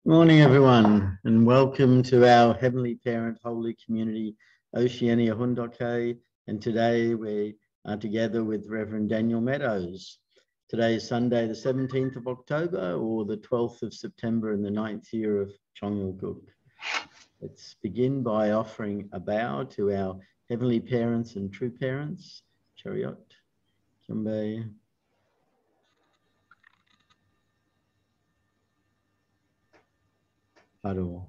Morning, everyone, and welcome to our Heavenly Parent Holy Community, Oceania Hundoke. And today we are together with Reverend Daniel Meadows. Today is Sunday, the 17th of October, or the 12th of September in the 9th year of Chongalguk. Let's begin by offering a bow to our Heavenly Parents and True Parents. Chariot, Kyumbe. And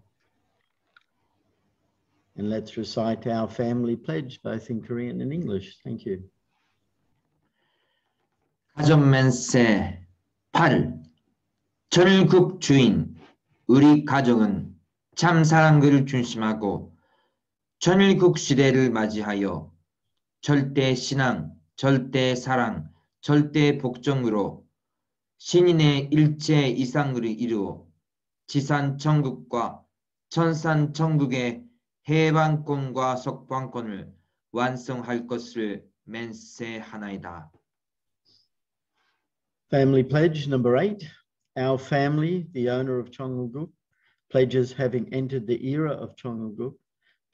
let's recite our family pledge, both in Korean and English. Thank you. 가족맨세 8. 전국 주인, 우리 가족은 참 사랑들을 중심하고 전국 시대를 맞이하여 절대 신앙, 절대 사랑, 절대 복종으로 신인의 일체 이상을 이루어 지산 천국과 천산 천국의 해방권과 석방권을 완성할 것을 맹세하나이다. Family pledge number 8. Our family, the owner of Chongalguk, pledges having entered the era of Chongalguk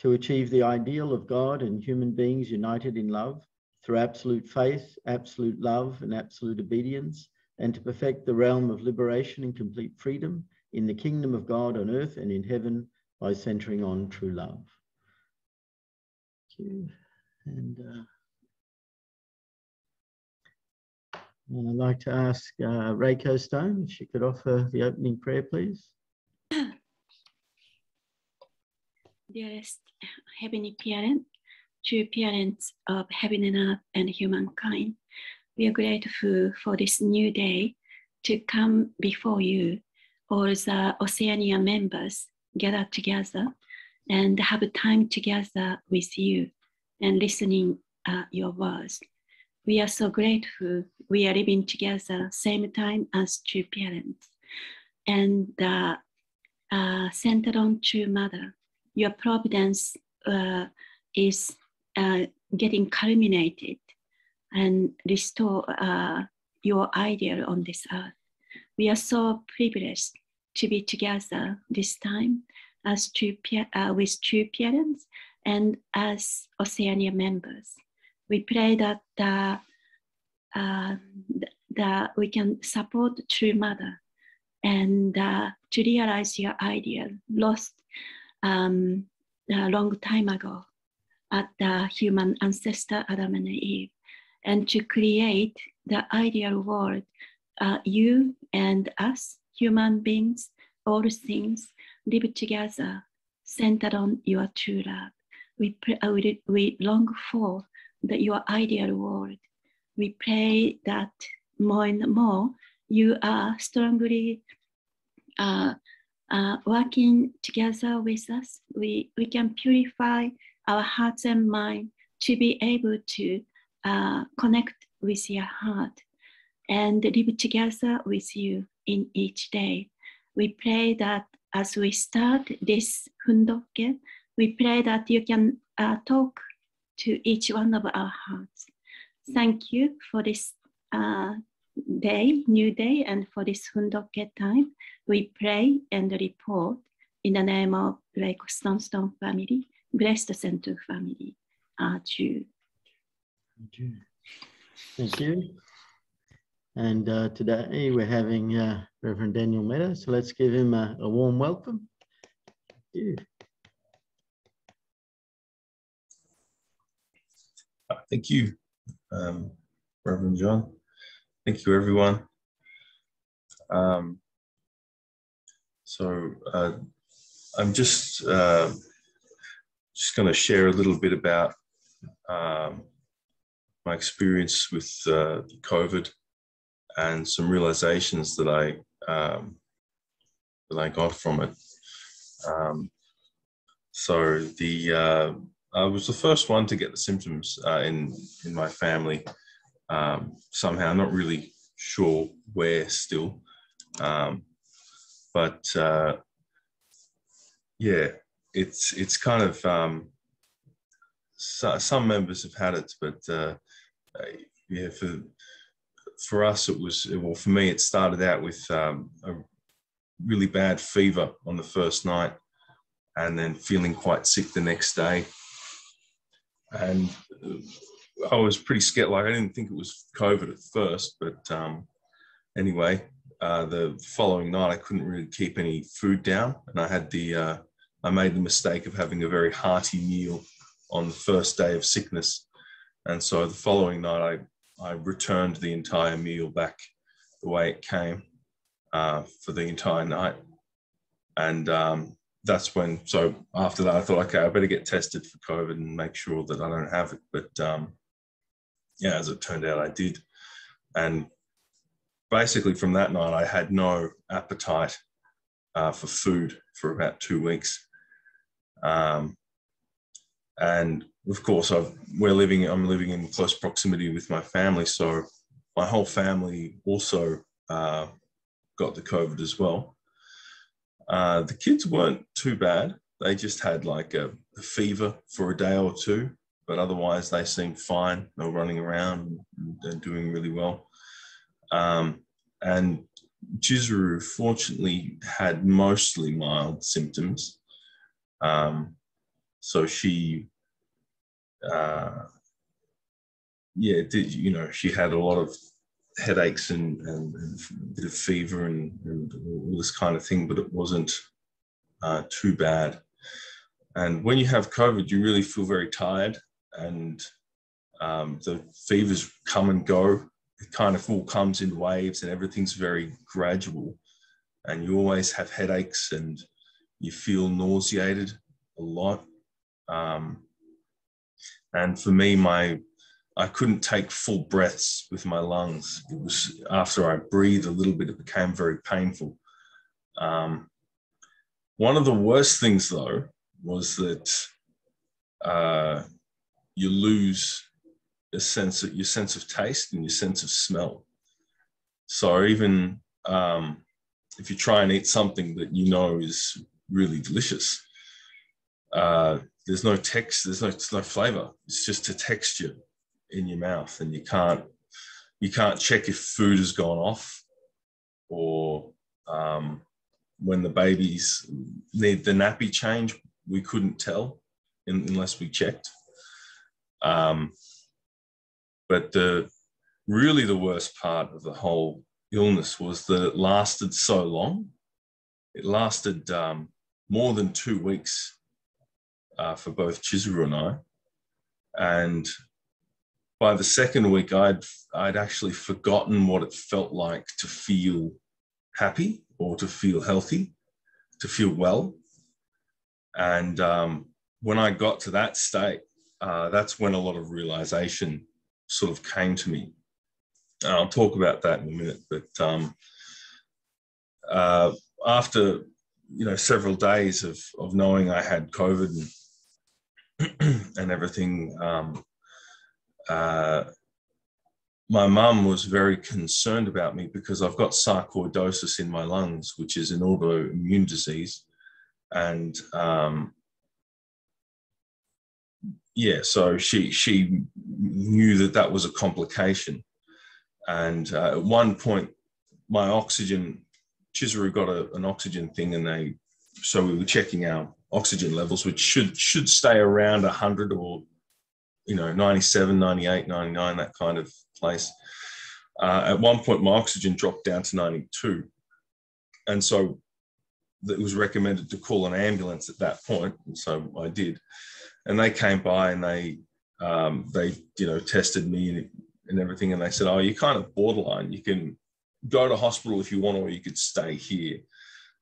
to achieve the ideal of God and human beings united in love through absolute faith, absolute love, and absolute obedience, and to perfect the realm of liberation and complete freedom in the kingdom of God on earth and in heaven by centering on true love. Thank you. And I'd like to ask Reiko Stone if she could offer the opening prayer, please. Dearest Heavenly Parent, true parents of heaven and earth and humankind, we are grateful for this new day to come before you, all the Oceania members gather together and have time together with you and listening your words. We are so grateful we are living together same time as true parents and centered on true mother. Your providence is getting culminated and restore your ideal on this earth. We are so privileged to be together this time as with true parents and as Oceania members. We pray that we can support true mother and to realize your ideal lost a long time ago at the human ancestor Adam and Eve, and to create the ideal world, you and us, human beings, all things live together, centered on your true love. We long for your ideal world. We pray that more and more you are strongly working together with us. We can purify our hearts and mind to be able to connect with your heart and live together with you in each day. We pray that as we start this Hundoke, we pray that you can talk to each one of our hearts. Thank you for this new day, and for this Hundoke time. We pray and report in the name of Lake Stonestone family, Blessed Center family. Jew. Thank you. And today we're having Reverend Daniel Meadows, so let's give him a warm welcome. Thank you. Thank you, Reverend John. Thank you, everyone. I'm just going to share a little bit about my experience with COVID and some realizations that I got from it. I was the first one to get the symptoms in my family. Somehow, not really sure where still, but yeah, it's kind of some members have had it, but yeah, for us it was, well, for me it started out with really bad fever on the first night, and then feeling quite sick the next day. And I was pretty scared. Like, I didn't think it was COVID at first, but anyway, the following night I couldn't really keep any food down, and I made the mistake of having a very hearty meal on the first day of sickness. And so the following night I returned the entire meal back the way it came for the entire night. And that's when, so after that I thought, okay, I better get tested for COVID and make sure that I don't have it. But yeah, as it turned out, I did. And basically from that night, I had no appetite for food for about 2 weeks. And of course, I'm living in close proximity with my family. So my whole family also got the COVID as well. The kids weren't too bad. They just had like a fever for a day or two, but otherwise they seemed fine. They were running around and doing really well. And Chizuru fortunately had mostly mild symptoms. So she, she had a lot of headaches and a bit of fever and all this kind of thing, but it wasn't too bad. And when you have COVID, you really feel very tired, and the fevers come and go. It kind of all comes in waves, and everything's very gradual. And you always have headaches, and you feel nauseated a lot. And for me, I couldn't take full breaths with my lungs. It was after I breathed a little bit, it became very painful. One of the worst things, though, was that you lose your sense of taste and your sense of smell. So even if you try and eat something that you know is really delicious, there's no text, there's no flavor. It's just a texture in your mouth, and you can't check if food has gone off, or when the babies need the nappy change, we couldn't tell unless we checked. But the worst part of the whole illness was that it lasted so long. It lasted more than 2 weeks for both Chizuru and I. And by the second week, I'd actually forgotten what it felt like to feel happy or to feel healthy, to feel well. And when I got to that state, that's when a lot of realization sort of came to me. And I'll talk about that in a minute. But after several days of knowing I had COVID and everything, my mum was very concerned about me because I've got sarcoidosis in my lungs, which is an autoimmune disease. And so she knew that was a complication. And at one point, my oxygen, Chizuru got an oxygen thing, and so we were checking our oxygen levels, which should stay around 100 or 97, 98, 99, that kind of place. At one point, my oxygen dropped down to 92. And so it was recommended to call an ambulance at that point. And so I did. And they came by and they tested me and everything. And they said, oh, you're kind of borderline. You can go to hospital if you want, or you could stay here.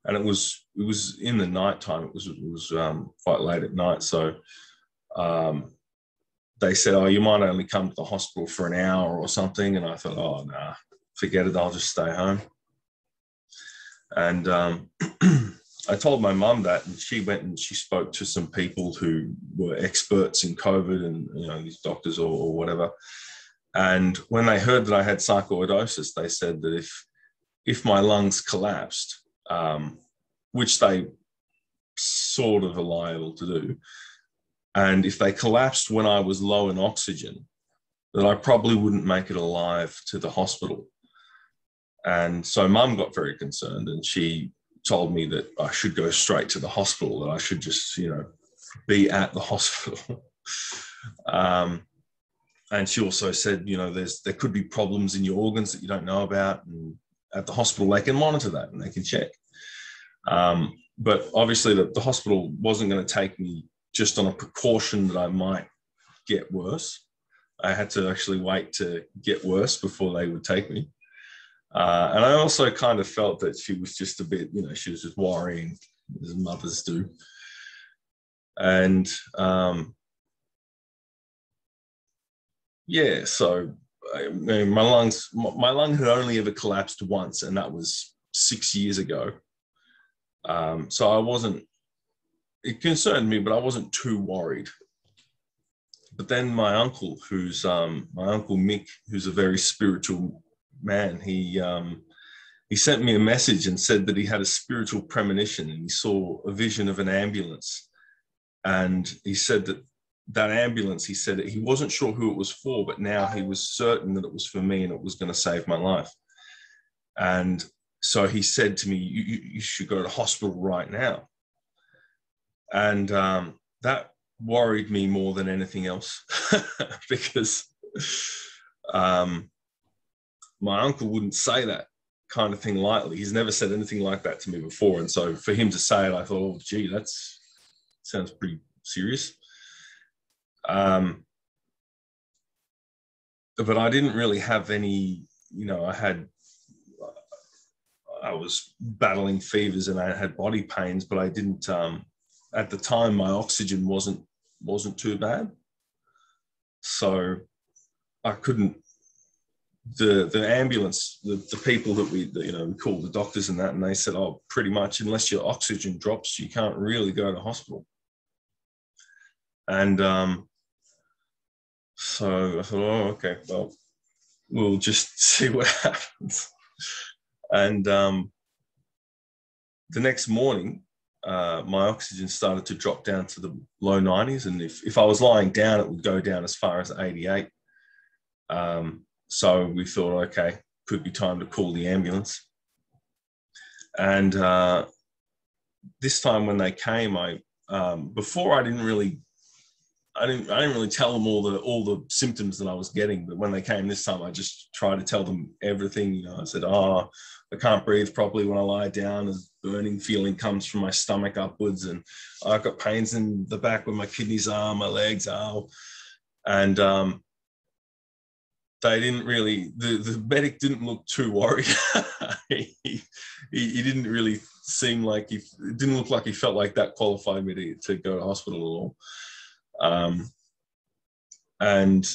And it was in the nighttime. It was quite late at night. So they said, oh, you might only come to the hospital for an hour or something. And I thought, oh, nah, forget it. I'll just stay home. And I told my mum that, and she went and she spoke to some people who were experts in COVID and, these doctors or whatever. And when they heard that I had sarcoidosis, they said that if my lungs collapsed, which they sort of are liable to do, and if they collapsed when I was low in oxygen, that I probably wouldn't make it alive to the hospital. And so Mum got very concerned, and she told me that I should go straight to the hospital, that I should just, be at the hospital. And she also said, there could be problems in your organs that you don't know about. And at the hospital, they can monitor that and they can check. But obviously the hospital wasn't going to take me just on a precaution that I might get worse. I had to actually wait to get worse before they would take me. And I also kind of felt that she was just a bit, she was just worrying, as mothers do. And so my lung had only ever collapsed once, and that was 6 years ago. So it concerned me, but I wasn't too worried. But then my uncle, my Uncle Mick, who's a very spiritual man, he sent me a message and said that he had a spiritual premonition and he saw a vision of an ambulance. And he said that ambulance, he said that he wasn't sure who it was for, but now he was certain that it was for me and it was going to save my life. And so he said to me, you should go to hospital right now. And that worried me more than anything else because my uncle wouldn't say that kind of thing lightly. He's never said anything like that to me before. And so for him to say it, I thought, oh, gee, that sounds pretty serious. But I didn't really have any, I was battling fevers and I had body pains, but I didn't, at the time, my oxygen wasn't too bad. So I couldn't, the ambulance, the people that we called the doctors and that, and they said, oh, pretty much unless your oxygen drops, you can't really go to hospital. And so I thought, oh, okay, well, we'll just see what happens. And the next morning, my oxygen started to drop down to the low 90s. And if I was lying down, it would go down as far as 88. So we thought, okay, could be time to call the ambulance. And this time when they came, before I didn't really tell them all the symptoms that I was getting. But when they came this time, I just tried to tell them everything. I said, oh, I can't breathe properly when I lie down. A burning feeling comes from my stomach upwards. And I've got pains in the back where my kidneys are, my legs are. And they didn't really, the medic didn't look too worried. he didn't really seem like, it didn't look like he felt like that qualified me to go to hospital at all. And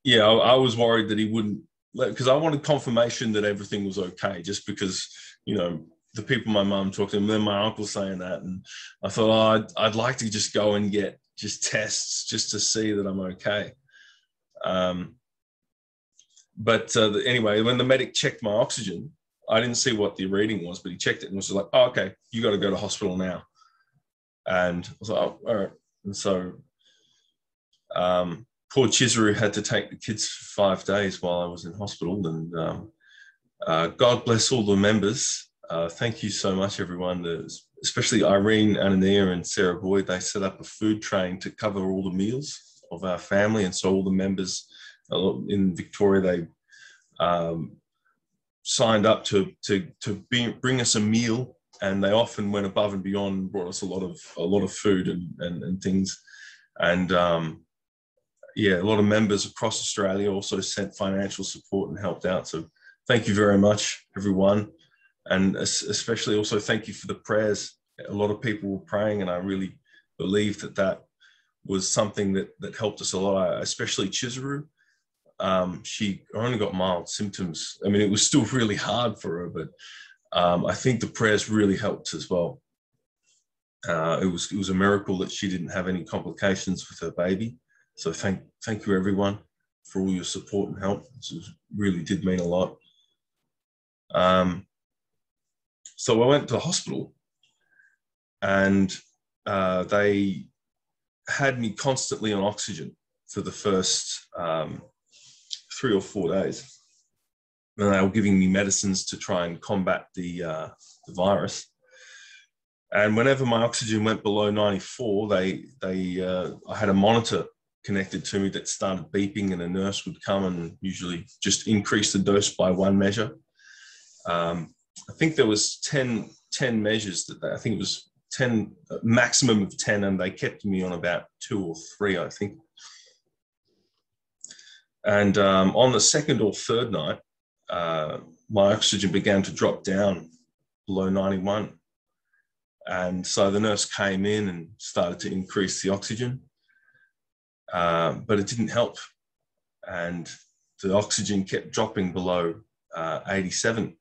yeah, I was worried that he wouldn't, because I wanted confirmation that everything was okay, just because, the people my mum talked to, and then my uncle saying that, and I thought, oh, I'd like to just go and get just tests just to see that I'm okay. But anyway, when the medic checked my oxygen, I didn't see what the reading was, but he checked it and was like, oh, okay, you got to go to hospital now. And I was like, oh, all right. And so poor Chizaru had to take the kids for 5 days while I was in hospital. And God bless all the members. Thank you so much, everyone. Especially Irene, Anania, and Sarah Boyd. They set up a food train to cover all the meals of our family. And so all the members in Victoria, they signed up to bring us a meal. And they often went above and beyond and brought us a lot of food and things. And yeah, a lot of members across Australia also sent financial support and helped out. So thank you very much, everyone. And especially also thank you for the prayers. A lot of people were praying, and I really believe that was something that helped us a lot, especially Chizaru. She only got mild symptoms. I mean, it was still really hard for her, but I think the prayers really helped as well. It was a miracle that she didn't have any complications with her baby. So thank you, everyone, for all your support and help. This really did mean a lot. So I went to the hospital, and they had me constantly on oxygen for the first 3 or 4 days. and they were giving me medicines to try and combat the virus. And whenever my oxygen went below 94, I had a monitor connected to me that started beeping, and a nurse would come and usually just increase the dose by one measure. I think there was 10 measures I think it was 10, maximum of 10, and they kept me on about 2 or 3, I think. And on the second or third night, my oxygen began to drop down below 91. And so the nurse came in and started to increase the oxygen, but it didn't help. And the oxygen kept dropping below 87.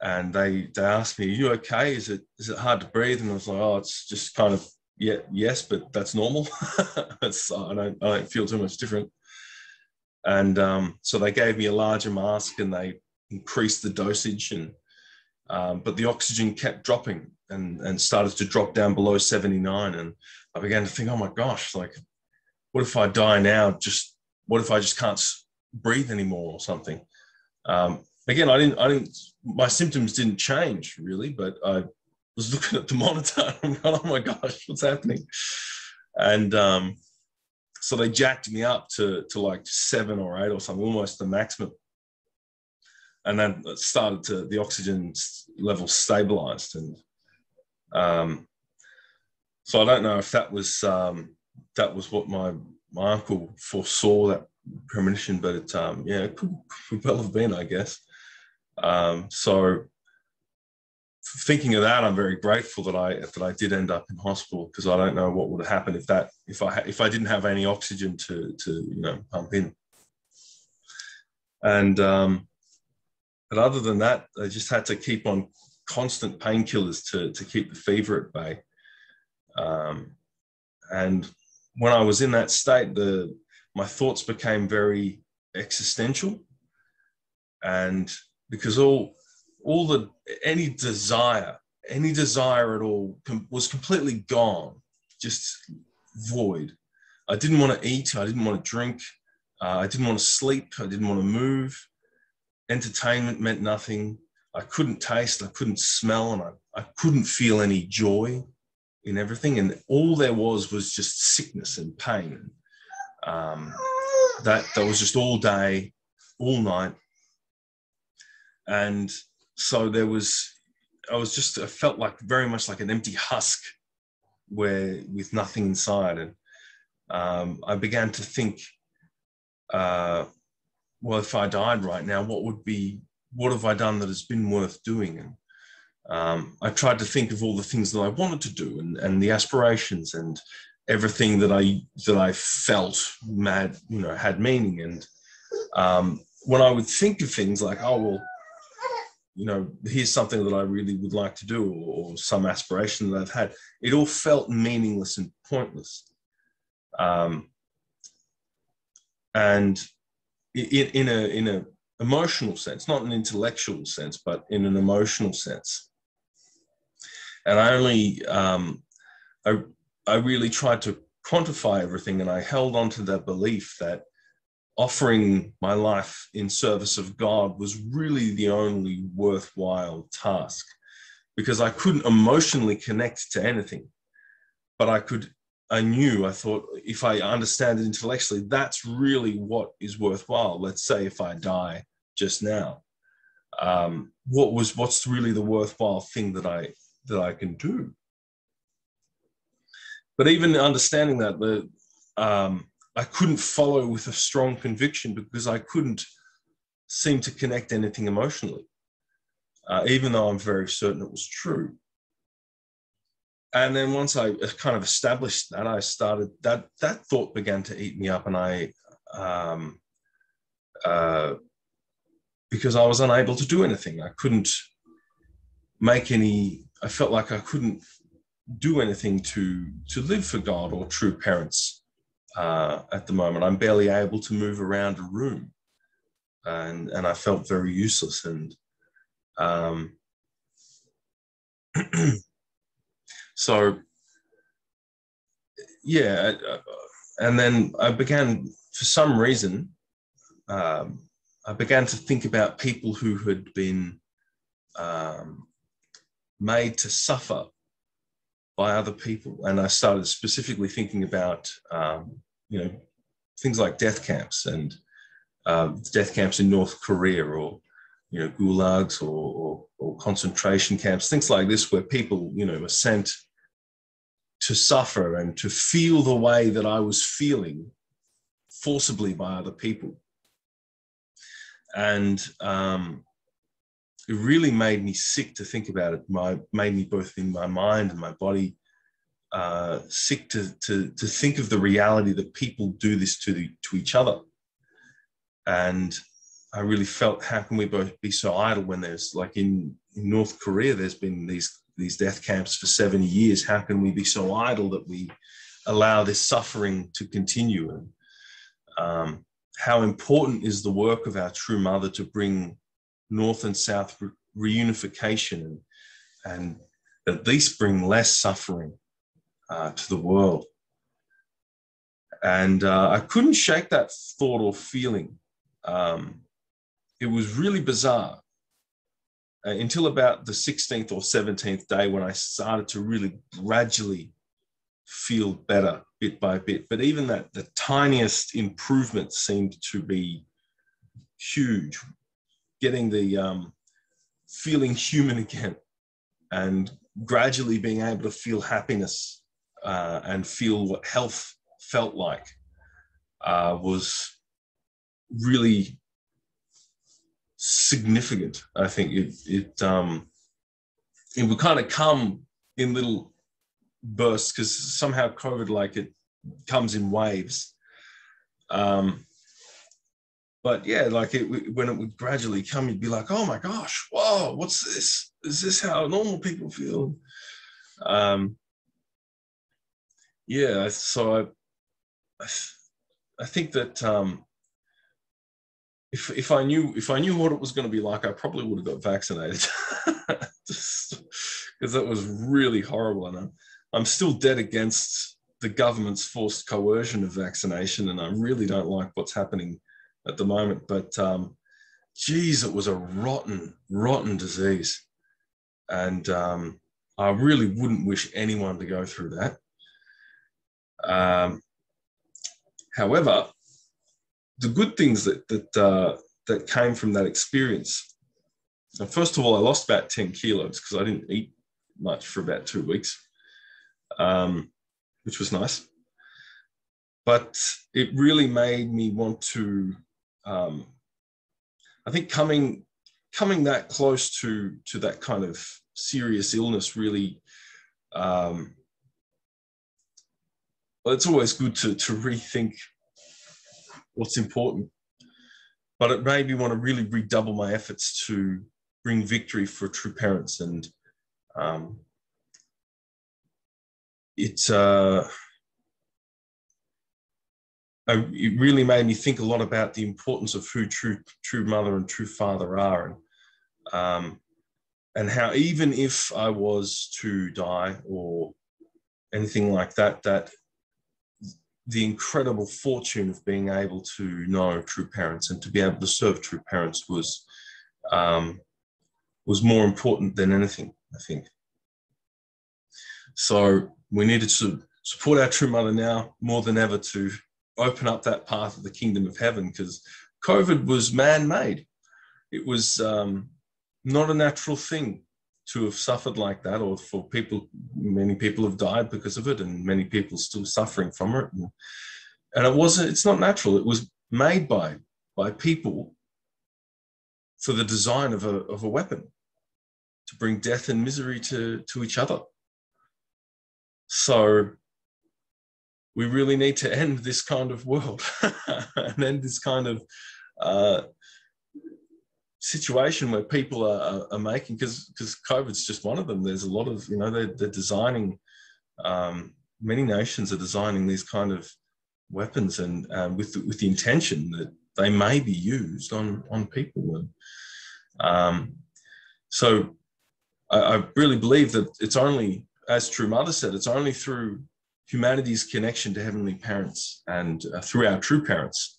And they asked me, "Are you okay? Is it hard to breathe?" And I was like, "Oh, it's just kind of, yeah, yes, but that's normal." I don't feel too much different. And so they gave me a larger mask, and they increased the dosage, and but the oxygen kept dropping and started to drop down below 79. And I began to think, oh my gosh, like, what if I die now? What if I just can't breathe anymore or something? Again, my symptoms didn't change really, but I was looking at the monitor and going, oh my gosh, what's happening? And so they jacked me up to like 7 or 8 or something, almost the maximum. And then it started the oxygen level stabilized. And so I don't know if that was what my uncle foresaw, that premonition, but it could well have been, I guess. So thinking of that, I'm very grateful that I did end up in hospital, because I don't know what would have happened if I didn't have any oxygen to pump in. And but other than that, I just had to keep on constant painkillers to keep the fever at bay. And when I was in that state, my thoughts became very existential, and because any desire at all was completely gone, just void. I didn't want to eat. I didn't want to drink. I didn't want to sleep. I didn't want to move. Entertainment meant nothing. I couldn't taste. I couldn't smell, and I couldn't feel any joy in everything. And all there was just sickness and pain. That was just all day, all night. And so I felt like very much like an empty husk with nothing inside. And I began to think, well, if I died right now, what have I done that has been worth doing? And I tried to think of all the things that I wanted to do, and the aspirations, and everything that I felt had meaning. And when I would think of things like, oh, well, here's something that I really would like to do, or some aspiration that I've had, it all felt meaningless and pointless. And in a emotional sense, not an intellectual sense, but in an emotional sense. And I really tried to quantify everything, and I held on to that belief that offering my life in service of God was really the only worthwhile task, because I couldn't emotionally connect to anything, but I thought, if I understand it intellectually, that's really what is worthwhile. Let's say if I die just now, what's really the worthwhile thing that I can do? But even understanding that, I couldn't follow with a strong conviction, because I couldn't seem to connect anything emotionally, even though I'm very certain it was true. And then once I kind of established that, I started, that thought began to eat me up, and because I was unable to do anything. I couldn't I felt like I couldn't do anything to live for God or true parents. At the moment, I'm barely able to move around a room, and I felt very useless. And so, and then I began, for some reason, I I began to think about people who had been made to suffer by other people. And I started specifically thinking about, things like death camps and death camps in North Korea, or, gulags or concentration camps, things like this, where people, were sent to suffer and to feel the way that I was feeling forcibly by other people. And it really made me sick to think about it. Made me, both in my mind and my body, sick to think of the reality that people do this to each other. And I really felt, how can we both be so idle when there's, like in North Korea, there's been these death camps for 70 years. How can we be so idle that we allow this suffering to continue? And how important is the work of our true mother to bring North and South reunification and at least bring less suffering to the world. And I couldn't shake that thought or feeling. It was really bizarre until about the 16th or 17th day, when I started to really gradually feel better bit by bit. But even that, the tiniest improvement seemed to be huge. Getting the feeling human again, and gradually being able to feel happiness and feel what health felt like was really significant. I think it would kind of come in little bursts, because somehow COVID, like, it comes in waves. But yeah, like when it would gradually come, you'd be like, oh my gosh, whoa, what's this? Is this how normal people feel? Yeah, so I think that if I knew what it was going to be like, I probably would have got vaccinated, because that was really horrible. And I'm still dead against the government's forced coercion of vaccination, and I really don't like what's happening at the moment. But geez, it was a rotten disease, and I really wouldn't wish anyone to go through that. However, the good things that came from that experience, and first of all, I lost about 10 kilos because I didn't eat much for about 2 weeks, which was nice. But it really made me want to, I think coming that close to that kind of serious illness really, well, it's always good to rethink what's important. But it made me want to really redouble my efforts to bring victory for true parents. And it really made me think a lot about the importance of who true mother and true father are, and how even if I was to die or anything like that, that the incredible fortune of being able to know true parents and to be able to serve true parents was more important than anything, I think. So we needed to support our true mother now more than ever to open up that path of the kingdom of heaven, because COVID was man-made. It was not a natural thing to have suffered like that, or for people, many people have died because of it, and many people still suffering from it. And it's not natural. It was made by people for the design of a weapon to bring death and misery to each other. So we really need to end this kind of world and end this kind of situation where people are making, because COVID's just one of them. There's a lot of, they're designing, many nations are designing these kind of weapons, and with the intention that they may be used on people. And so I really believe that it's only, as True Mother said, it's only through humanity's connection to heavenly parents and through our true parents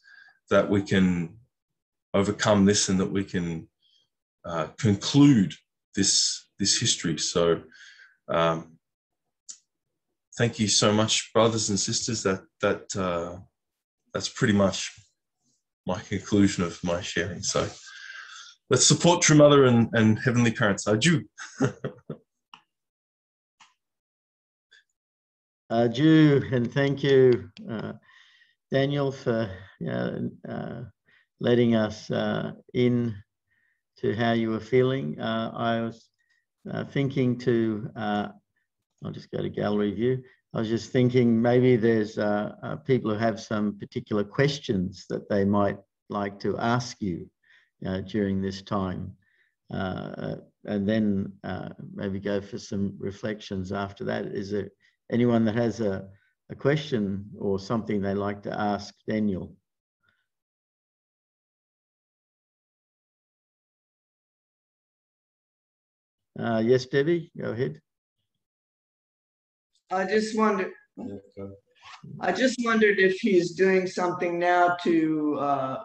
that we can overcome this and that we can conclude this history. So thank you so much, brothers and sisters. That's pretty much my conclusion of my sharing. So let's support True Mother and Heavenly Parents. Adieu. Adieu, and thank you, Daniel, for letting us in to how you were feeling. I was thinking to, I'll just go to gallery view. I was just thinking maybe there's people who have some particular questions that they might like to ask you during this time. And then maybe go for some reflections after that. Is there anyone that has a question or something they'd like to ask Daniel? Yes, Debbie, go ahead. I just wondered if he's doing something now to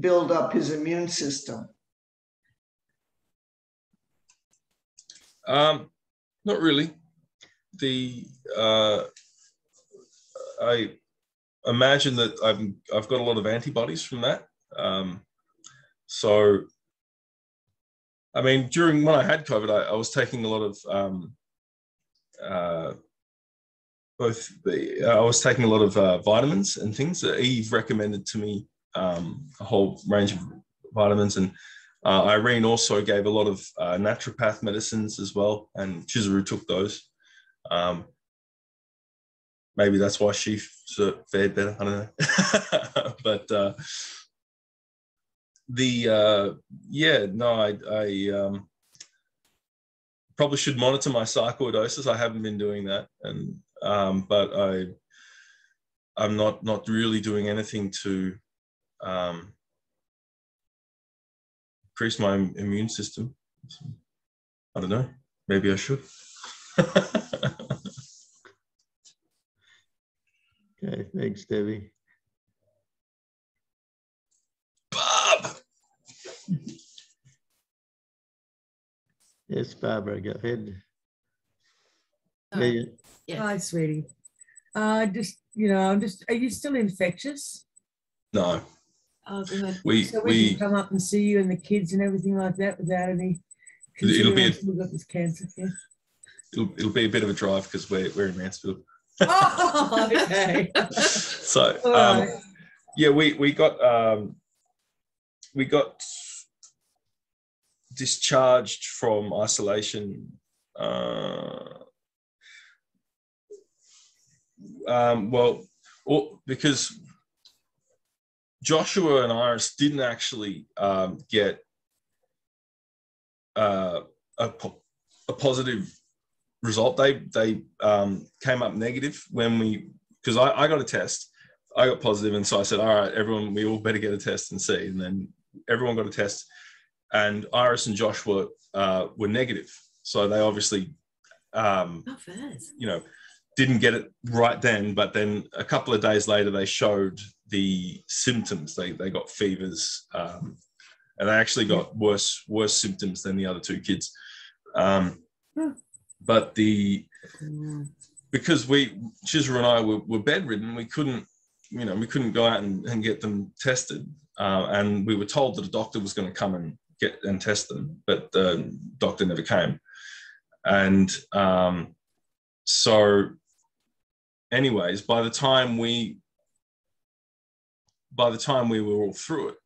build up his immune system. Not really. I imagine that I've got a lot of antibodies from that. So, I mean, when I had COVID, I was taking a lot of I was taking a lot of vitamins and things that Eve recommended to me, a whole range of vitamins, and Irene also gave a lot of naturopath medicines as well, and Chizuru took those. Maybe that's why she fared better. I don't know. But I probably should monitor my sarcoidosis. I haven't been doing that, and but I'm not really doing anything to increase my immune system. I don't know. Maybe I should. Okay, thanks, Debbie. Bob. Yes, Barbara, go ahead. Hi. Yeah. Hi, sweetie. Are you still infectious? No. Oh, good. We can come up and see you and the kids and everything like that without any. It'll be we've got this cancer. Yeah. It'll be a bit of a drive because we're in Mansfield. Oh, okay. So right. yeah, we got discharged from isolation. Because Joshua and Iris didn't actually get a positive result. They came up negative because I got a test. I got positive, and so I said, all right, everyone, we all better get a test and see. And then everyone got a test, and Iris and Joshua were negative. So they obviously, didn't get it right then. But then a couple of days later, they showed the symptoms. They got fevers, and they actually got worse symptoms than the other two kids. But because Chizra and I were bedridden, we couldn't go out and get them tested. And we were told that a doctor was going to come and test them, but the doctor never came. And so anyways, by the time we were all through it,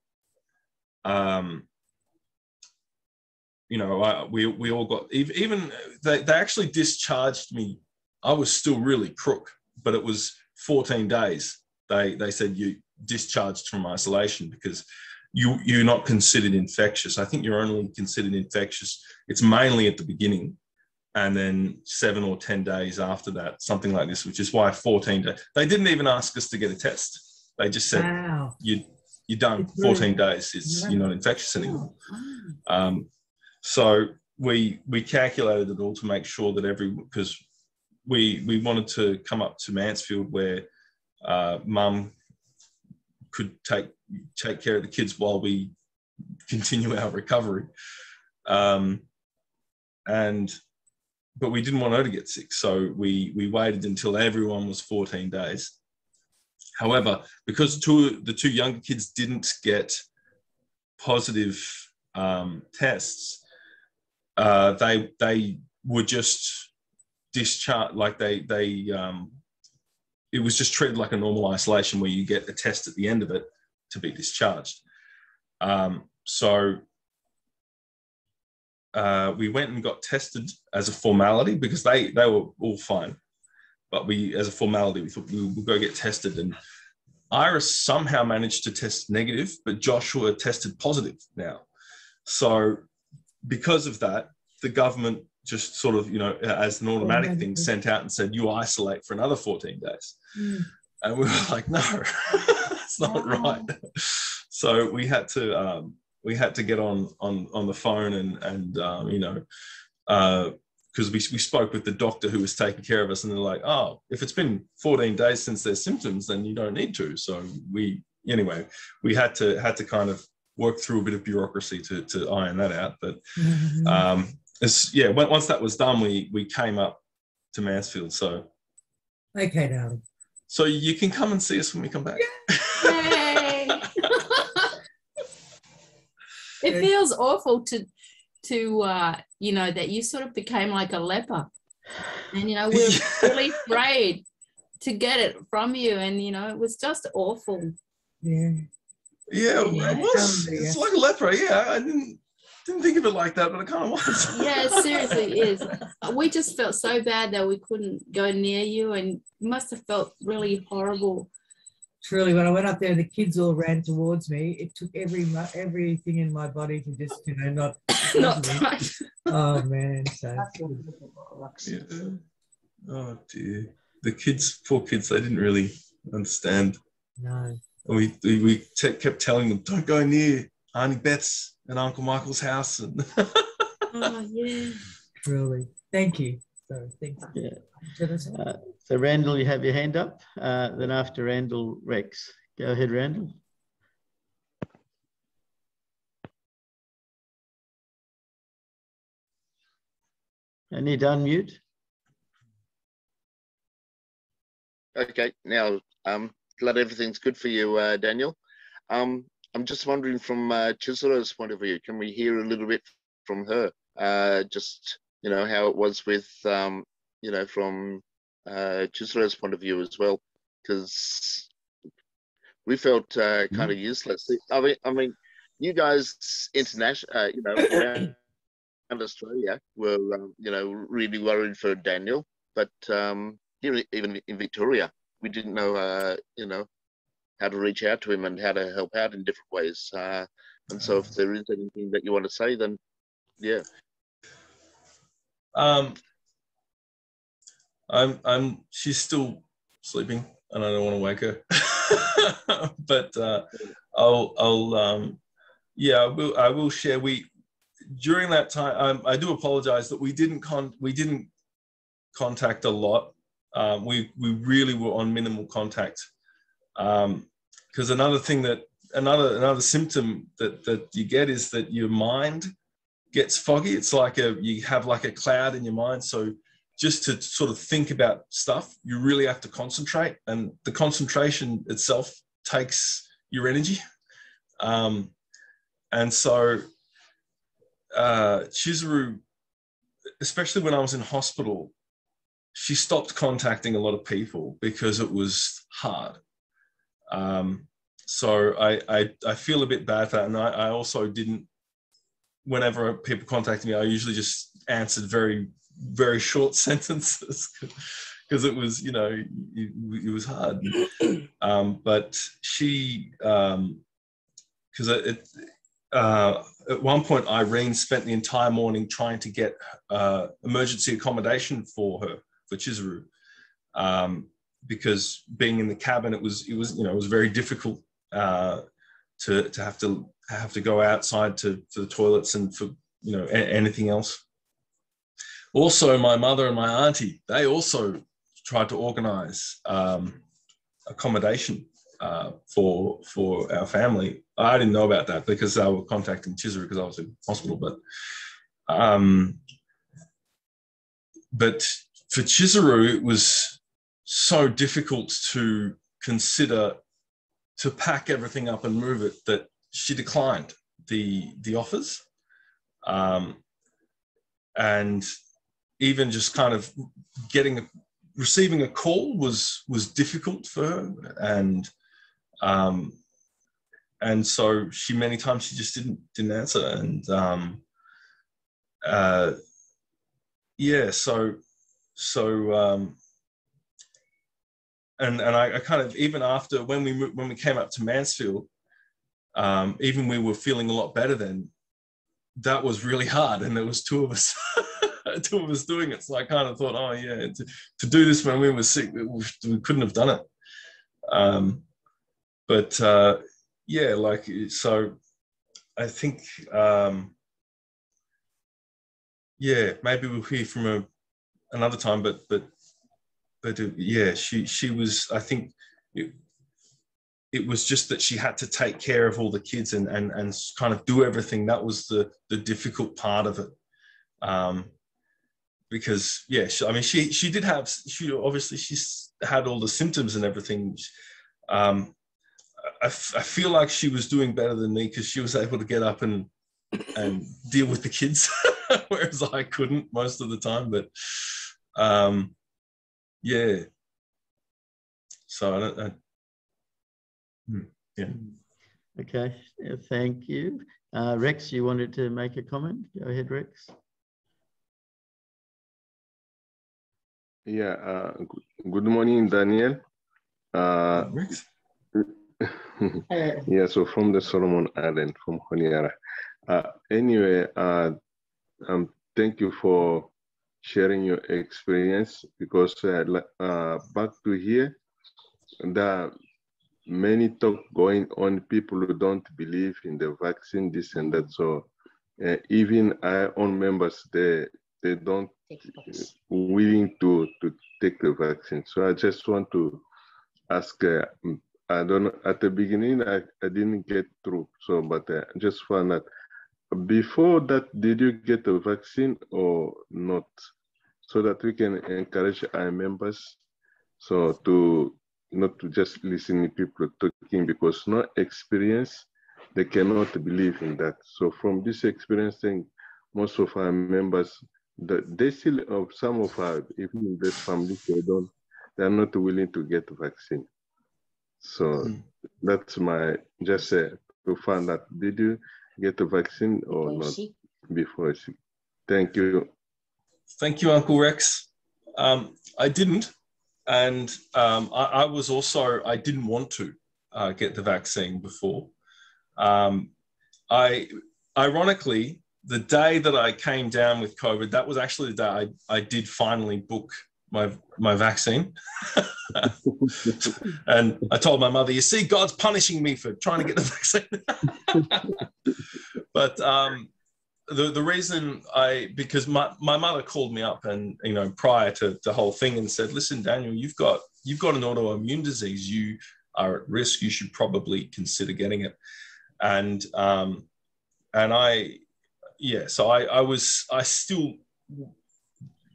we all got, even they actually discharged me. I was still really crook, but it was 14 days. They said you discharged from isolation because you're not considered infectious. I think you're only considered infectious. It's mainly at the beginning, and then 7 or 10 days after that, something like this, which is why 14 days. They didn't even ask us to get a test. They just said, wow, you're done. 14 days. You're not infectious anymore. So we calculated it all to make sure that because we wanted to come up to Mansfield where Mum could take care of the kids while we continue our recovery. But we didn't want her to get sick, so we waited until everyone was 14 days. However, because the two younger kids didn't get positive tests, they were just discharged. Like it was just treated like a normal isolation where you get a test at the end of it to be discharged. So we went and got tested as a formality because they were all fine. But as a formality, we thought we would go get tested. And Iris somehow managed to test negative, but Joshua tested positive now. So because of that, the government just sort of, as an automatic thing, sent out and said, you isolate for another 14 days. And we were like, no, it's not right. So we had to get on the phone and because we spoke with the doctor who was taking care of us, and they're like, oh, if it's been 14 days since there's symptoms, then you don't need to. So we had to kind of work through a bit of bureaucracy to iron that out. But once that was done, we came up to Mansfield. So okay, darling. So you can come and see us when we come back. Yay! It feels awful to that you sort of became like a leper, and we're really afraid to get it from you, and it was just awful. Yeah, it was. It's like a leper. Yeah, I didn't think of it like that, but it kind of was. Yeah, it seriously is. We just felt so bad that we couldn't go near you, and it must have felt really horrible. Truly, when I went up there, the kids all ran towards me. It took everything in my body to just, not touch. Oh man, so yeah. Oh dear, the kids, poor kids, they didn't really understand. No, and we kept telling them, don't go near Auntie Beth's and Uncle Michael's house. And oh yeah, truly, thank you. So thank you. Yeah. So Randall, you have your hand up. Then after Randall, Rex. Go ahead, Randall. I need to unmute. Okay, now glad everything's good for you, Daniel. I'm just wondering from Chisholm's point of view, can we hear a little bit from her? Just how it was with from Chisholm's point of view as well, because we felt kind of useless. I mean, you guys international, around Australia were, really worried for Daniel, but here, even in Victoria, we didn't know, how to reach out to him and how to help out in different ways. And so, if there is anything that you want to say, then yeah. She's still sleeping, and I don't want to wake her. But I will share. During that time, I do apologize that we didn't contact a lot. We really were on minimal contact, because another symptom that you get is that your mind gets foggy. It's like you have like a cloud in your mind. So just to sort of think about stuff, you really have to concentrate, and the concentration itself takes your energy. And so Chizuru, especially when I was in hospital, she stopped contacting a lot of people because it was hard. So I feel a bit bad for that. And I also didn't, whenever people contacted me, I usually just answered very, very short sentences because it was, it was hard. But she, because at one point, Irene spent the entire morning trying to get emergency accommodation for her, for Chizuru, because being in the cabin, it was very difficult to have to go outside for the toilets and for anything else. Also, my mother and my auntie, they also tried to organise accommodation for our family. I didn't know about that because they were contacting Chisholm because I was in hospital. But for Chisaru, it was so difficult to consider to pack everything up and move it that she declined the offers. And even just kind of receiving a call was difficult for her. And so many times she just didn't answer. And and I kind of, even after when we came up to Mansfield, even we were feeling a lot better then, that was really hard. And there was two of us doing it. So I kind of thought, oh yeah, to do this when we were sick, we couldn't have done it. Yeah, like, so I think, yeah, maybe we'll hear from another time, but yeah, she was, I think it was just that she had to take care of all the kids and kind of do everything. That was the difficult part of it. Because yeah, she obviously she's had all the symptoms and everything. I feel like she was doing better than me because she was able to get up and deal with the kids, whereas I couldn't most of the time. But yeah, so yeah. Okay, thank you. Rex, you wanted to make a comment? Go ahead, Rex. Yeah, good morning, Daniel. Rex? Yeah, so from the Solomon Island, from Honiara. Anyway, thank you for sharing your experience, because back to here, there are many talk going on, people who don't believe in the vaccine, this and that. So even our own members, they don't willing to take the vaccine. So I just want to ask, I don't know, at the beginning, I didn't get through. So, but I just found out, before that, did you get the vaccine or not? So that we can encourage our members, so to not to just listen to people talking, because no experience, they cannot believe in that. So from this experience thing, most of our members, they still, some of our, even in this family, they're not willing to get the vaccine. So that's my, just to find out, did you get the vaccine or not before sick? Thank you. Thank you, Uncle Rex. I didn't. And I was also, I didn't want to get the vaccine before. Ironically, the day that I came down with COVID, that was actually the day I did finally book my vaccine. And I told my mother, you see, God's punishing me for trying to get the vaccine. But the reason because my mother called me up and, you know, prior to the whole thing, and said, listen, Daniel, you've got an autoimmune disease. You are at risk. You should probably consider getting it. And so I still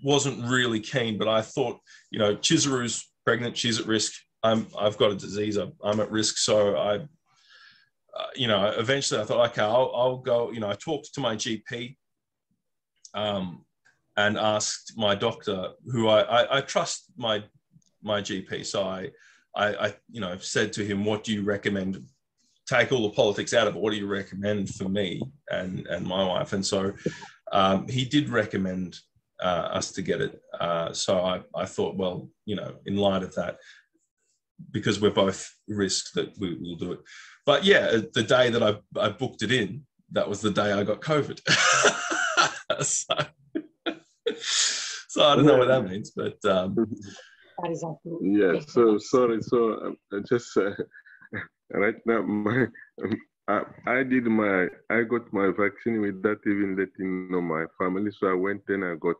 wasn't really keen, but I thought, you know, Chisaru's pregnant. She's at risk. I've got a disease. I'm at risk. So you know, eventually I thought, okay, I'll go. You know, I talked to my GP and asked my doctor, who I trust my GP. So I you know, said to him, what do you recommend? Take all the politics out of it. What do you recommend for me and my wife? And so he did recommend us to get it. So I thought, well, you know, in light of that, because we're both risk, that we will do it. But yeah, the day that I booked it in, that was the day I got COVID. So I don't know what that means, but yeah. So sorry. So just right now, I got my vaccine without even letting know my family. So I went and I got.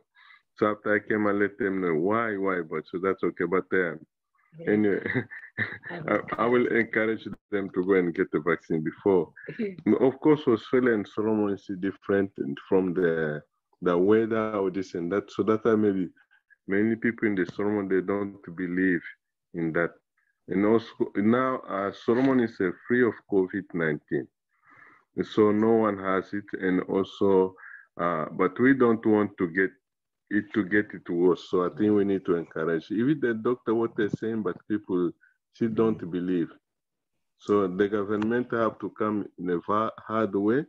So after I came, I let them know why. But so that's okay. But Anyway, I will encourage them to go and get the vaccine before. Of course, Australia and Solomon is different from the weather or this and that. So that maybe many people in the Solomon, they don't believe in that. And also now Solomon is free of COVID-19. So no one has it. And also, but we don't want to get it worse. So I think we need to encourage. Even the doctor, what they're saying, but people still don't believe. So the government have to come in a hard way.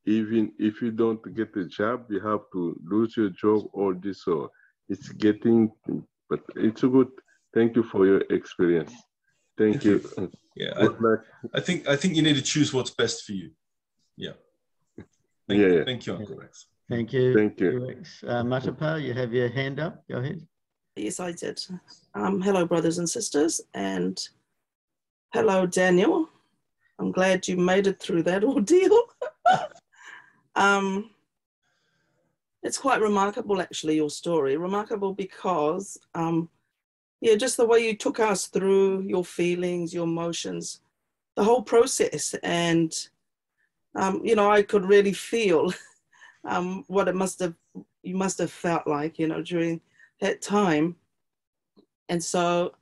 Even if you don't get a job, you have to lose your job, all this. So it's getting, but it's good. Thank you for your experience. Thank you. Yeah, I think you need to choose what's best for you. Yeah. Thank you, Uncle Rex. Thank you. Thank you. Rex. Matapa, you have your hand up. Go ahead. Yes, I did. Hello, brothers and sisters, and hello, Daniel. I'm glad you made it through that ordeal. It's quite remarkable, actually, your story. Remarkable because, just the way you took us through your feelings, your emotions, the whole process. And, I could really feel what you must have felt like, during that time. And so,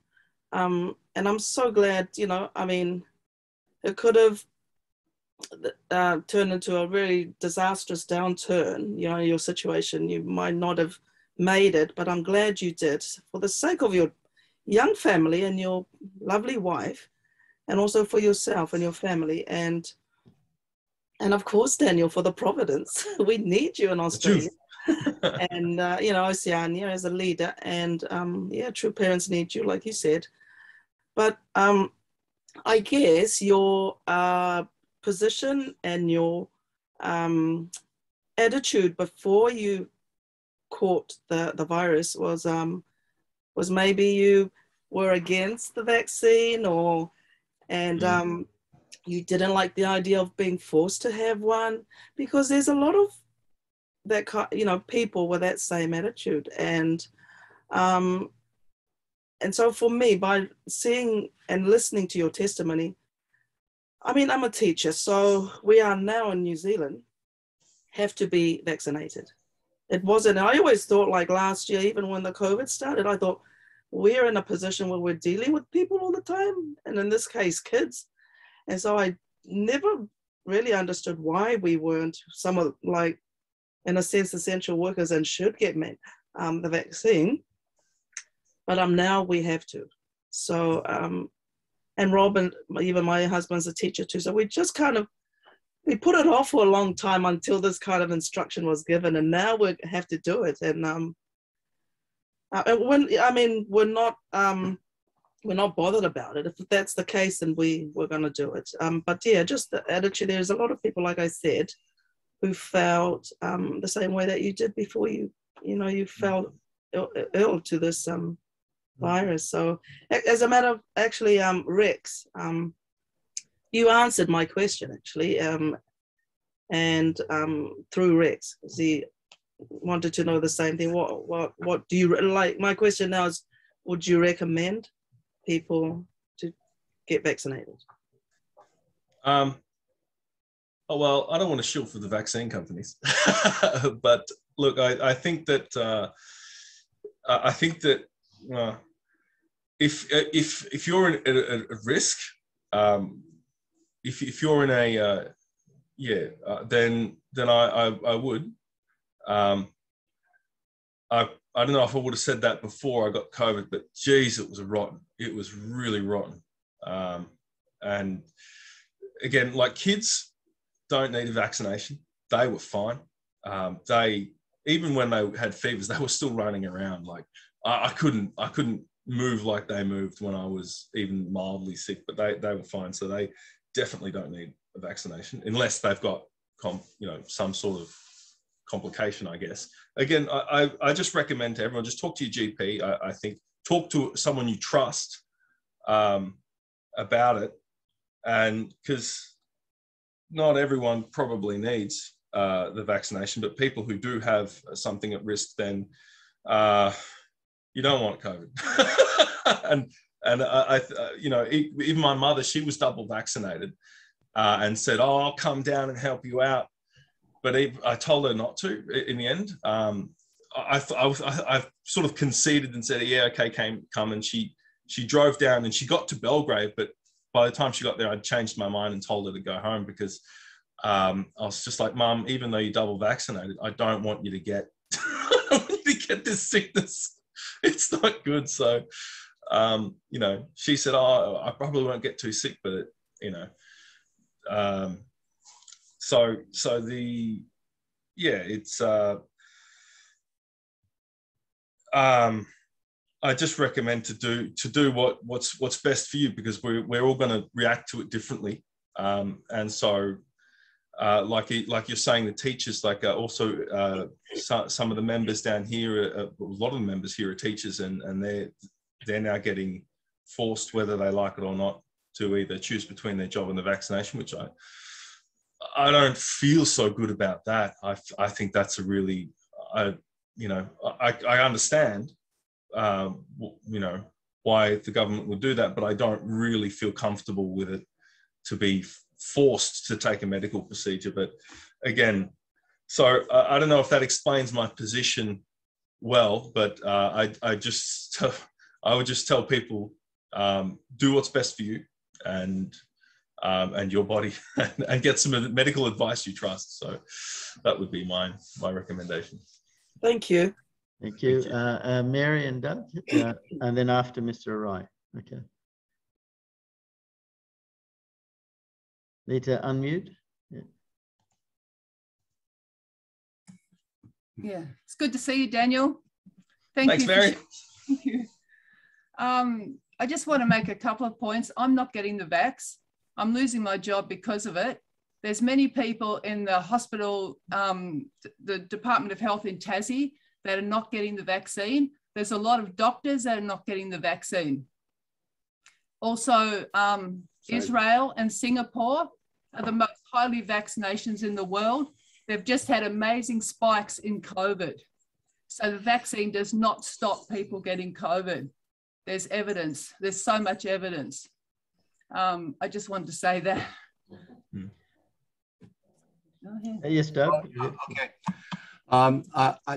and I'm so glad, it could have turned into a really disastrous downturn, your situation. You might not have made it, but I'm glad you did for the sake of your young family and your lovely wife, and also for yourself and your family. And of course, Daniel, for the Providence. We need you in Australia. And, Oceania as a leader. And true parents need you, like you said. But I guess your position and your attitude before you caught the virus was maybe you were against the vaccine, and you didn't like the idea of being forced to have one, because there's a lot of that people with that same attitude. And so for me, by seeing and listening to your testimony, I'm a teacher, so we are now in New Zealand, have to be vaccinated. It wasn't, I always thought, like last year, even when the COVID started, I thought we're in a position where we're dealing with people all the time, and in this case, kids. And so I never really understood why we weren't, in a sense, essential workers and should get the vaccine. But now we have to. So, and Rob, and even my husband's a teacher too. So we just we put it off for a long time until this kind of instruction was given, and now we have to do it. And we're not bothered about it. If that's the case, then we're going to do it. But yeah, just the attitude. There's a lot of people, like I said, who felt the same way that you did before you felt ill to this virus. So as a matter of actually, Rex, you answered my question actually, and through Rex, because he wanted to know the same thing. What do you like? My question now is, would you recommend people to get vaccinated? Oh, well, I don't want to shill for the vaccine companies, but look, I think that if you're at risk, if you're in a then I would. I don't know if I would have said that before I got COVID, but geez, it was rotten. It was really rotten. And again, like, kids don't need a vaccination. They were fine. Even when they had fevers, they were still running around. Like, I couldn't move like they moved when I was even mildly sick, but they were fine. So they definitely don't need a vaccination unless they've got some sort of complication, I guess. Again, I just recommend to everyone, just talk to your GP. I think talk to someone you trust about it, and because not everyone probably needs the vaccination, but people who do have something at risk, then you don't want COVID. And you know, even my mother, she was double vaccinated, and said, "Oh, I'll come down and help you out." But I told her not to in the end. I sort of conceded and said, "Yeah, okay, come." And she drove down and she got to Belgrade, but by the time she got there, I'd changed my mind and told her to go home because I was just like, "Mum, even though you're double vaccinated, I don't want you to get, I don't want you to get this sickness. It's not good." So, you know, she said, "Oh, I probably won't get too sick, but you know." So the, yeah, it's, I just recommend to do what's best for you, because we're all going to react to it differently. And so, like you're saying, the teachers, like also some of the members down here, a lot of the members here are teachers, and they're now getting forced, whether they like it or not, to either choose between their job and the vaccination, which I don't feel so good about that. I think that's a really, you know, I understand, you know, why the government would do that, but I don't really feel comfortable with it to be forced to take a medical procedure. But again, so I don't know if that explains my position well, but I would just tell people, do what's best for you and your body, and get some medical advice you trust. So that would be my recommendation. Thank you. Thank you. Mary and Doug, and then after Mr. Wright. Okay. Need to unmute? Yeah, it's good to see you, Daniel. Thanks, Mary. Thank you. I just want to make a couple of points. I'm not getting the vax. I'm losing my job because of it. There's many people in the hospital, the Department of Health in Tassie, that are not getting the vaccine. There's a lot of doctors that are not getting the vaccine. Also, Israel and Singapore are the most highly vaccinations in the world. They've just had amazing spikes in COVID. So the vaccine does not stop people getting COVID. There's evidence. There's so much evidence. I just wanted to say that. Yes, Doug. Okay.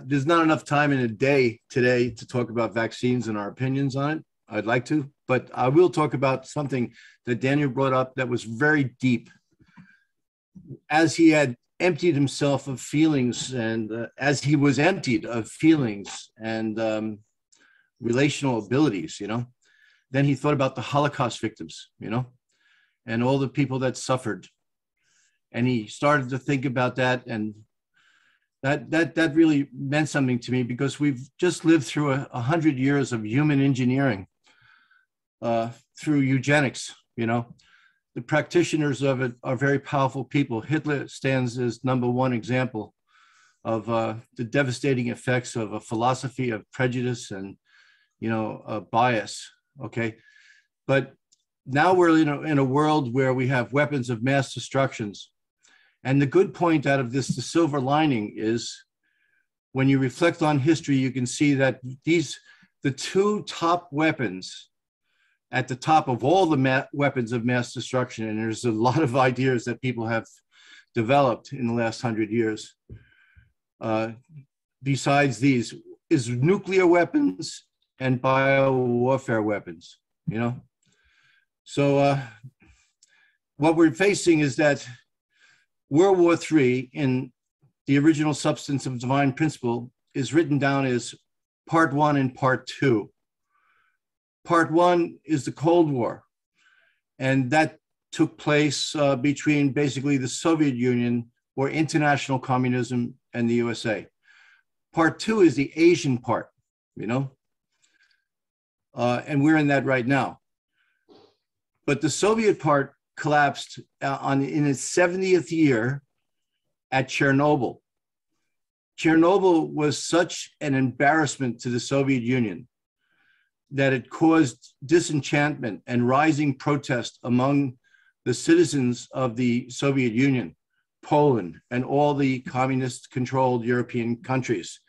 There's not enough time in a day today to talk about vaccines and our opinions on it. I'd like to, but I will talk about something that Daniel brought up that was very deep. As he had emptied himself of feelings, and as he was emptied of feelings and relational abilities, you know, then he thought about the Holocaust victims, you know, and all the people that suffered. And he started to think about that, and that really meant something to me, because we've just lived through 100 years of human engineering through eugenics, you know. The practitioners of it are very powerful people. Hitler stands as #1 example of the devastating effects of a philosophy of prejudice and, you know, bias, okay? But now we're in a world where we have weapons of mass destructions. And the good point out of this, the silver lining, is when you reflect on history, you can see that the two top weapons at the top of all the weapons of mass destruction, and there's a lot of ideas that people have developed in the last 100 years, besides these, is nuclear weapons and biowarfare weapons, you know? So what we're facing is that World War III, in the original substance of divine principle, is written down as Part 1 and Part 2. Part 1 is the Cold War, and that took place between basically the Soviet Union, or international communism, and the USA. Part 2 is the Asian part, you know, and we're in that right now. But the Soviet part collapsed in its 70th year at Chernobyl. Chernobyl was such an embarrassment to the Soviet Union that it caused disenchantment and rising protest among the citizens of the Soviet Union, Poland, and all the communist-controlled European countries.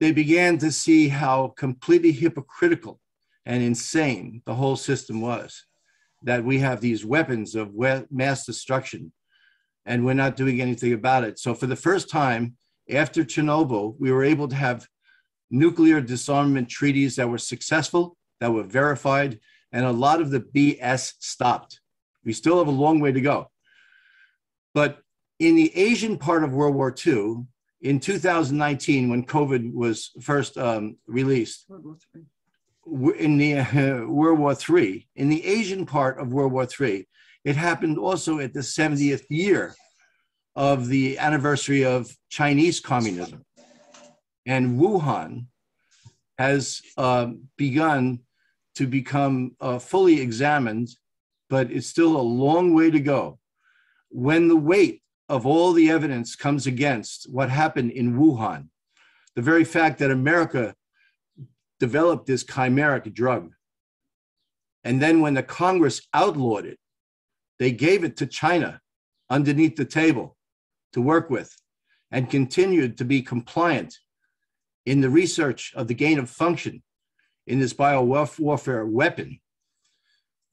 They began to see how completely hypocritical and insane the whole system was, that we have these weapons of mass destruction and we're not doing anything about it. So for the first time after Chernobyl, we were able to have nuclear disarmament treaties that were successful, that were verified, and a lot of the BS stopped. We still have a long way to go. But in the Asian part of World War II, in 2019, when COVID was first released, in the World War III, in the Asian part of World War III, it happened also at the 70th year of the anniversary of Chinese communism. And Wuhan has begun to become fully examined, but it's still a long way to go. When the weight of all the evidence comes against what happened in Wuhan, the very fact that America developed this chimeric drug, and then when the Congress outlawed it, they gave it to China underneath the table to work with and continued to be compliant in the research of the gain of function in this biowarfare weapon.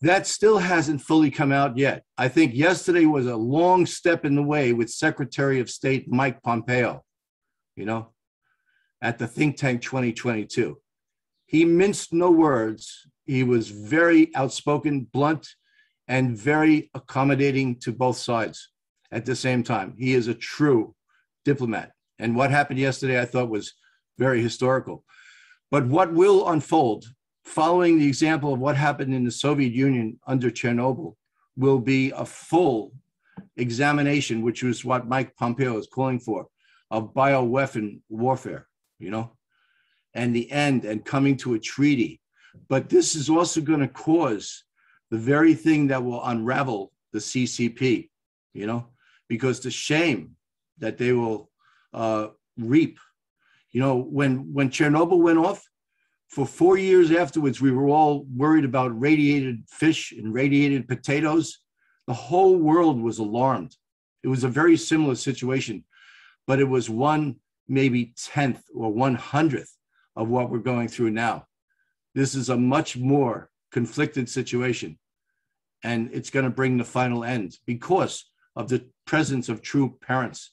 That still hasn't fully come out yet. I think yesterday was a long step in the way with Secretary of State Mike Pompeo, at the think tank 2022. He minced no words. He was very outspoken, blunt, and very accommodating to both sides at the same time. He is a true diplomat. And what happened yesterday, I thought, was very historical. But what will unfold following the example of what happened in the Soviet Union under Chernobyl will be a full examination, which was what Mike Pompeo is calling for, of bioweapon warfare, and the end and coming to a treaty. But this is also going to cause the very thing that will unravel the CCP, because the shame that they will reap. When Chernobyl went off, for 4 years afterwards, we were all worried about radiated fish and radiated potatoes. The whole world was alarmed. It was a very similar situation, but it was one, maybe 10th or 100th of what we're going through now. This is a much more conflicted situation, and it's going to bring the final end because of the presence of true parents.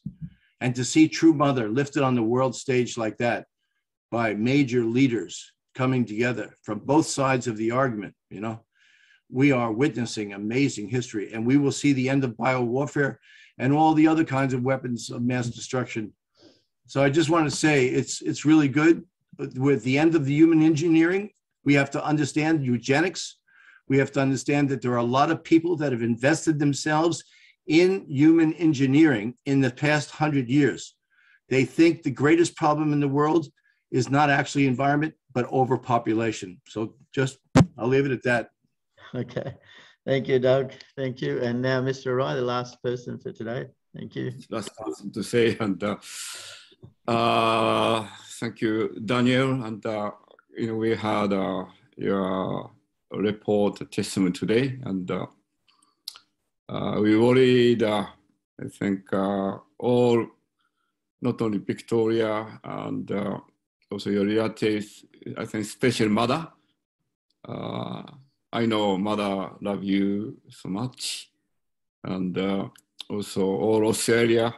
And to see True Mother lifted on the world stage like that by major leaders coming together from both sides of the argument, we are witnessing amazing history, and we will see the end of biowarfare and all the other kinds of weapons of mass destruction. So I just want to say it's really good. With the end of the human engineering, we have to understand eugenics. We have to understand that there are a lot of people that have invested themselves in human engineering in the past 100 years. They think the greatest problem in the world is not actually environment, but overpopulation. So I'll leave it at that. Okay. Thank you, Doug. Thank you. And now, Mr. Rai, the last person for today. Thank you. Last person to say, and thank you, Daniel. And we had your report testimony today, and we worried. I think all, not only Victoria and also your relatives. I think special mother. I know mother love you so much, and also all Oceania,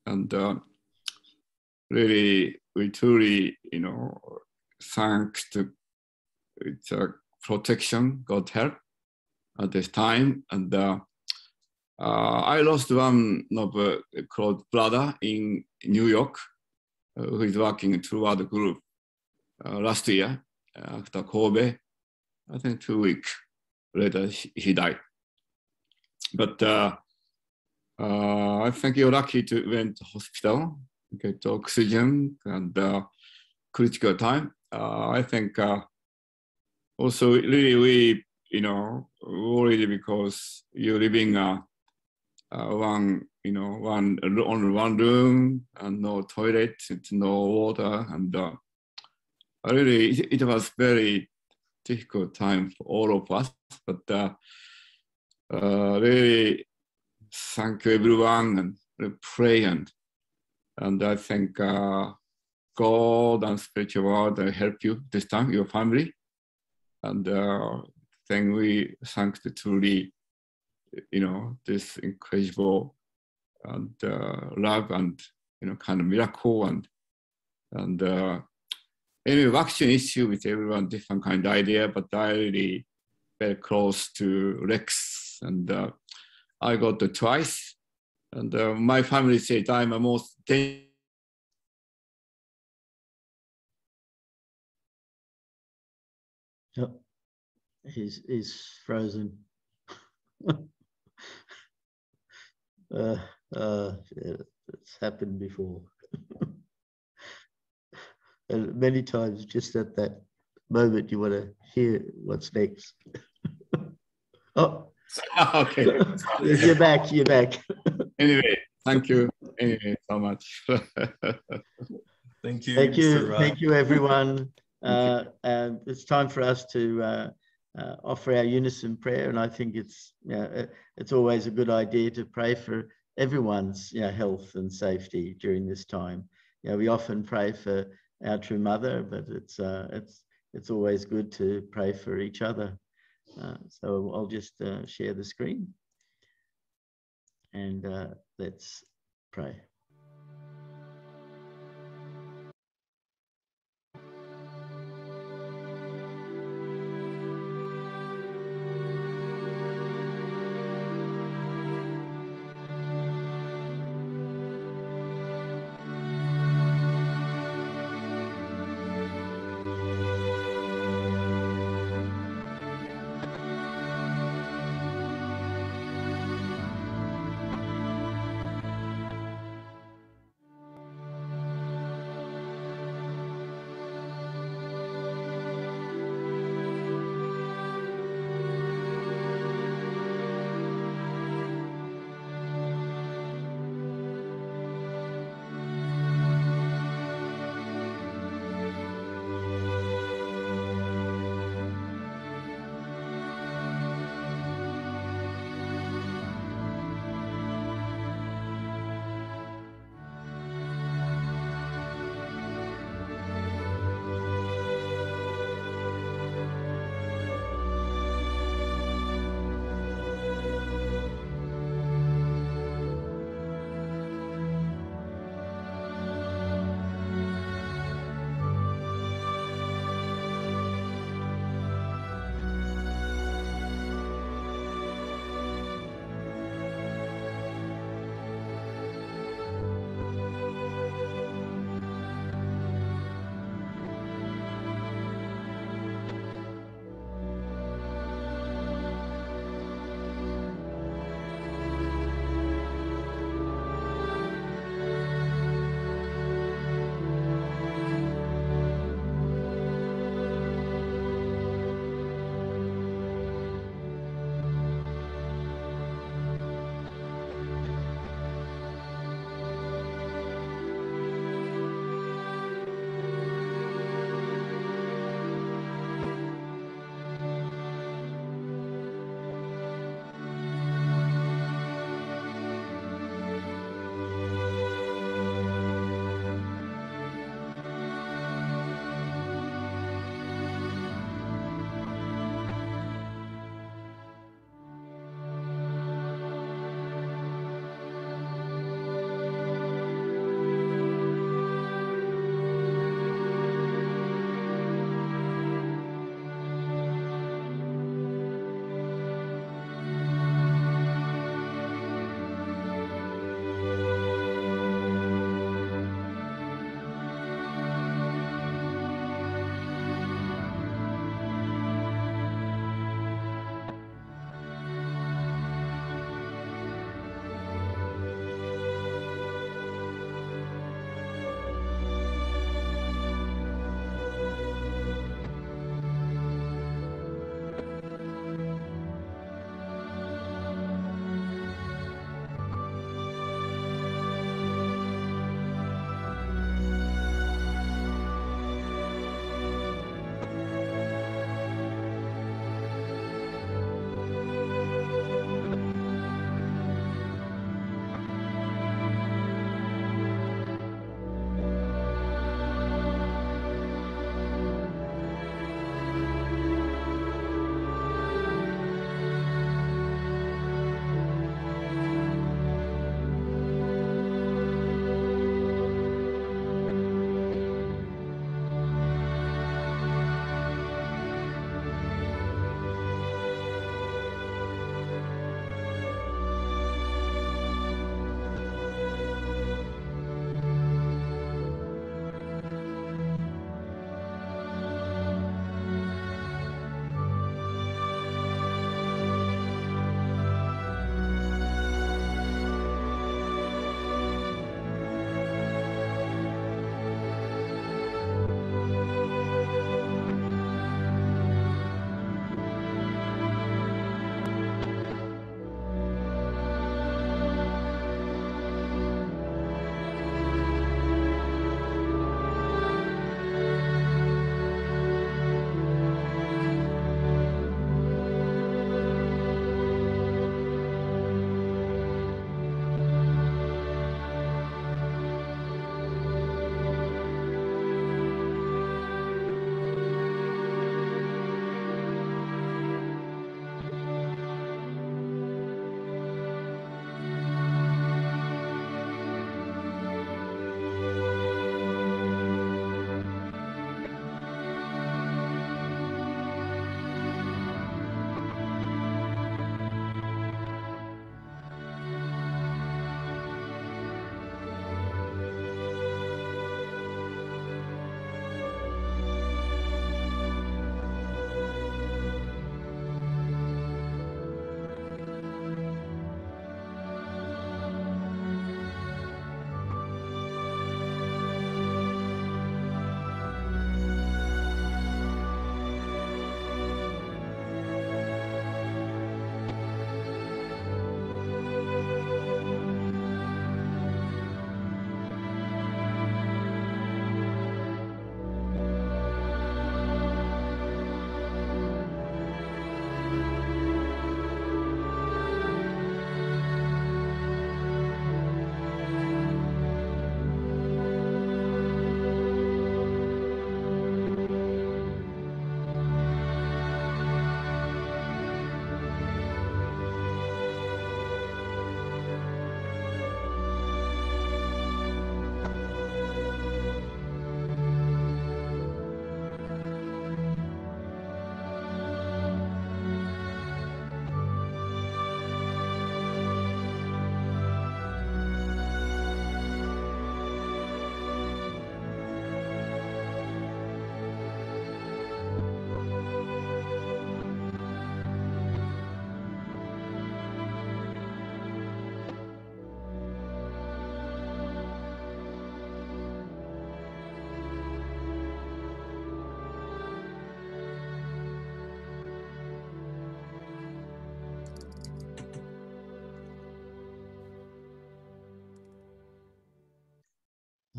and really we truly thanks to its protection, God help at this time. And I lost one of close brother in New York who is working throughout the group last year after Kobe. I think 2 weeks later he died. But I think you're lucky to went to hospital, get oxygen and critical time. I think also really we worried because you're living one room and no toilet, no water, and really it was very difficult time for all of us. But really thank you everyone and pray, and I think God and spiritual world help you this time, your family. And then we thank the truly, this incredible and love and, kind of miracle and anyway, vaccine issue with everyone, different kind of idea, but I really very close to Rex, and I got it twice, and my family said I'm a most Yep. He's frozen. Yeah, it's happened before. And many times just at that moment you want to hear what's next. Oh, okay. You're back. Anyway, thank you anyway so much. Thank you. Thank you, everyone. And it's time for us to offer our unison prayer, and I think it's always a good idea to pray for everyone's health and safety during this time. We often pray for our true mother, but it's always good to pray for each other. So I'll just share the screen, and let's pray.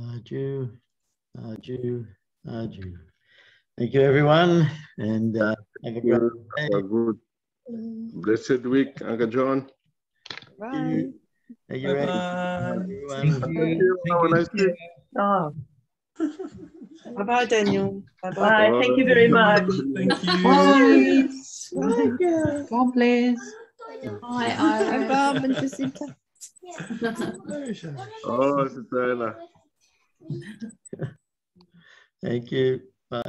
Arju, Arju, Arju. Thank you, everyone, and have a great day. Have a good, blessed week, Uncle John. Bye. Thank you, everyone. Thank you. Have a nice day. Oh, Bye-bye, Daniel. Bye-bye. bye. Thank you very much. Thank you. Bye. Bye. God bless. Bye, Bye, Bob and Jacinta. Oh, Sister Ella. Thank you. Bye.